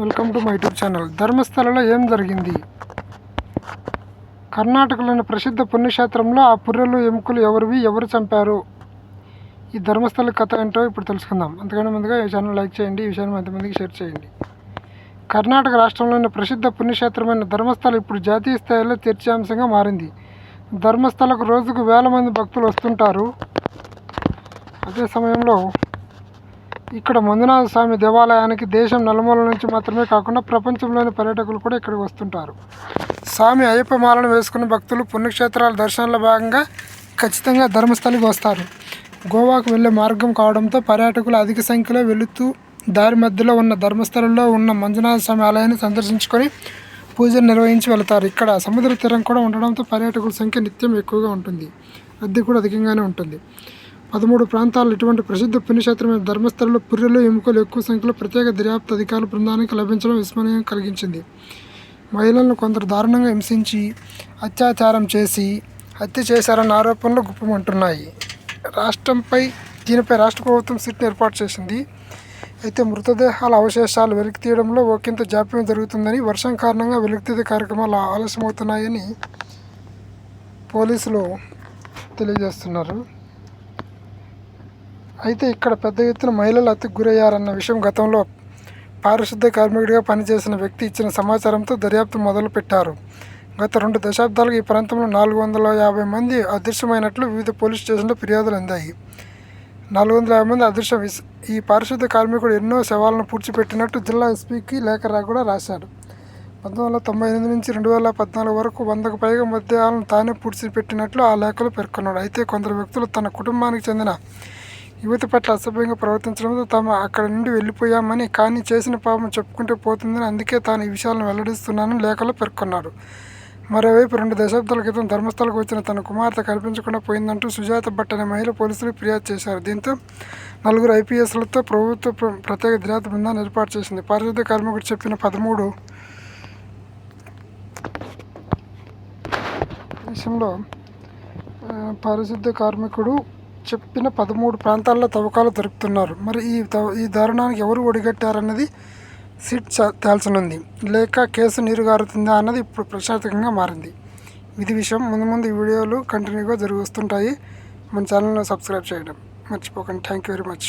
Welcome to my YouTube channel. ధర్మస్థలలో ఏం జరిగింది? కర్ణాటకలోని ప్రసిద్ధ పుణ్యక్షేత్రంలో ఆ పుర్రెలు ఎముకలు ఎవరివి, ఎవరు చంపారు? ఈ ధర్మస్థల కథ ఏంటో ఇప్పుడు తెలుసుకుందాం. అంతకన్నా ముందుగా ఈ ఛానల్ లైక్ చేయండి, ఈ విషయాన్ని ఎంతమందికి షేర్ చేయండి. కర్ణాటక రాష్ట్రంలోని ప్రసిద్ధ పుణ్యక్షేత్రమైన ధర్మస్థల ఇప్పుడు జాతీయ స్థాయిలో చర్చాంశంగా మారింది. ధర్మస్థలకు రోజుకు వేల మంది భక్తులు వస్తుంటారు. అదే సమయంలో ఇక్కడ మంజునాథ స్వామి దేవాలయానికి దేశం నలుమూలల నుంచి మాత్రమే కాకుండా ప్రపంచంలోని పర్యాటకులు కూడా ఇక్కడికి వస్తుంటారు. స్వామి అయ్యప్ప మాలను వేసుకున్న భక్తులు పుణ్యక్షేత్రాల దర్శనాల్లో భాగంగా ఖచ్చితంగా ధర్మస్థలికి వస్తారు. గోవాకు వెళ్ళే మార్గం కావడంతో పర్యాటకులు అధిక సంఖ్యలో వెళుతూ దారి మధ్యలో ఉన్న ధర్మస్థలంలో ఉన్న మంజునాథ స్వామి ఆలయాన్ని సందర్శించుకొని పూజలు నిర్వహించి వెళతారు. ఇక్కడ సముద్ర తీరం కూడా ఉండడంతో పర్యాటకుల సంఖ్య నిత్యం ఎక్కువగా ఉంటుంది, రద్దీ కూడా అధికంగానే ఉంటుంది. 13 ప్రాంతాల్లో ఇటువంటి ప్రసిద్ధ పుణ్యక్షేత్రమైన ధర్మస్థలంలో పుర్రెలు ఎముకలు ఎక్కువ సంఖ్యలో ప్రత్యేక దర్యాప్తు అధికారుల బృందానికి లభించడం విస్మయం కలిగించింది. మహిళలను కొందరు దారుణంగా హింసించి అత్యాచారం చేసి హత్య చేశారన్న ఆరోపణలు గుప్పమంటున్నాయి. దీనిపై రాష్ట్ర ప్రభుత్వం సిట్ను ఏర్పాటు చేసింది. అయితే మృతదేహాల అవశేషాలు వెలికి తీయడంలో ఒకంత జాప్యం జరుగుతుందని, వర్షం కారణంగా వెలికితీత కార్యక్రమాలు ఆలస్యమవుతున్నాయని పోలీసులు తెలియజేస్తున్నారు. అయితే ఇక్కడ పెద్ద ఎత్తున మహిళలు హత్యకు గురయ్యారన్న విషయం గతంలో పారిశుద్ధ్య కార్మికుడిగా పనిచేసిన వ్యక్తి ఇచ్చిన సమాచారంతో దర్యాప్తు మొదలుపెట్టారు. గత 2 దశాబ్దాలుగా ఈ ప్రాంతంలో 450 మంది అదృశ్యమైనట్లు వివిధ పోలీస్ స్టేషన్లో ఫిర్యాదులు అందాయి. 450 మంది అదృశ్యం. ఈ పారిశుద్ధ్య కార్మికుడు ఎన్నో శవాలను పూడ్చిపెట్టినట్టు జిల్లా ఎస్పీకి లేఖ కూడా రాశాడు. 1998 నుంచి 2014 వరకు 100కు పైగా మృతదేహాలను తానే పూడ్చిపెట్టినట్లు ఆ లేఖలో పేర్కొన్నాడు. అయితే కొందరు వ్యక్తులు తన కుటుంబానికి చెందిన యువతి పట్ల అసభ్యంగా ప్రవర్తించడంతో తాము అక్కడి నుండి వెళ్ళిపోయామని, కానీ చేసిన పాపం చెప్పుకుంటే పోతుందని, అందుకే తాను ఈ విషయాలను వెల్లడిస్తున్నానని లేఖలో పేర్కొన్నాడు. మరోవైపు 2 దశాబ్దాల క్రితం ధర్మస్థలకు వచ్చిన తన కుమార్తె కనిపించకుండా పోయిందంటూ సుజాత భట్ అనే మహిళ పోలీసులకు ఫిర్యాదు చేశారు. దీంతో 4 ఐపీఎస్లతో ప్రభుత్వ ప్రత్యేక దర్యాప్తు బృందాన్ని ఏర్పాటు చేసింది. పారిశుద్ధ్య కార్మికుడు చెప్పిన 13 ప్రాంతాల్లో తవ్వకాలు జరుపుతున్నారు. మరి ఈ దారుణానికి ఎవరు ఒడిగట్టారన్నది సిట్ తేల్చనుంది. లేక కేసు నీరుగారుతుందా అన్నది ఇప్పుడు ప్రశ్నార్థకంగా మారింది. ఇది విషయం. ముందు ఈ వీడియోలు కంటిన్యూగా వస్తుంటాయి. మన ఛానల్ని సబ్స్క్రైబ్ చేయడం మర్చిపోకండి. Thank you very much.